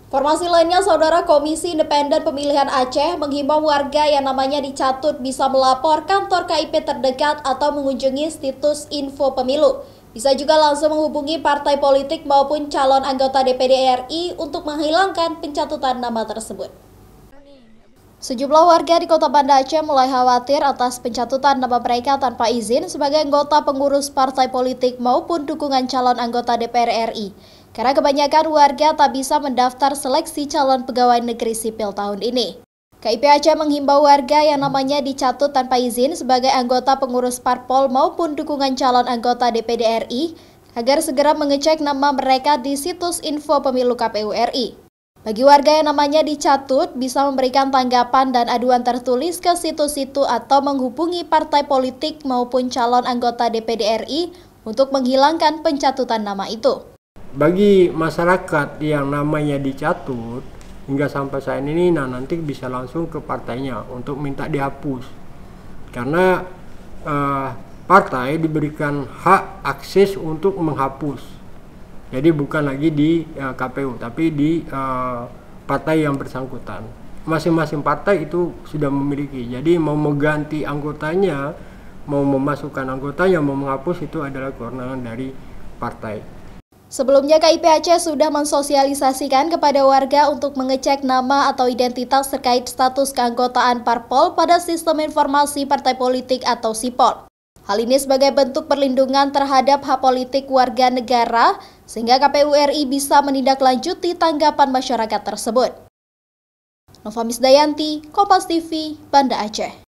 Informasi lainnya, Saudara, Komisi Independen Pemilihan Aceh menghimbau warga yang namanya dicatut bisa melapor kantor KIP terdekat atau mengunjungi situs info pemilu. Bisa juga langsung menghubungi partai politik maupun calon anggota DPD RI untuk menghilangkan pencatutan nama tersebut. Sejumlah warga di Kota Banda Aceh mulai khawatir atas pencatutan nama mereka tanpa izin sebagai anggota pengurus partai politik maupun dukungan calon anggota DPR RI. Karena kebanyakan warga tak bisa mendaftar seleksi calon pegawai negeri sipil tahun ini. KIP Aceh menghimbau warga yang namanya dicatut tanpa izin sebagai anggota pengurus parpol maupun dukungan calon anggota DPD RI agar segera mengecek nama mereka di situs info pemilu KPU RI. Bagi warga yang namanya dicatut, bisa memberikan tanggapan dan aduan tertulis ke situs itu atau menghubungi partai politik maupun calon anggota DPD RI untuk menghilangkan pencatutan nama itu. Bagi masyarakat yang namanya dicatut, hingga sampai saat ini, nanti bisa langsung ke partainya untuk minta dihapus. Karena partai diberikan hak akses untuk menghapus. Jadi bukan lagi di KPU, tapi di partai yang bersangkutan. Masing-masing partai itu sudah memiliki. Jadi mau mengganti anggotanya, mau memasukkan anggotanya, mau menghapus, itu adalah kewenangan dari partai. Sebelumnya, KIP Aceh sudah mensosialisasikan kepada warga untuk mengecek nama atau identitas terkait status keanggotaan parpol pada Sistem Informasi Partai Politik atau SIPOL. Hal ini sebagai bentuk perlindungan terhadap hak politik warga negara, sehingga KPU RI bisa menindaklanjuti tanggapan masyarakat tersebut. Nova Misdayanti, Kompas TV, Banda Aceh.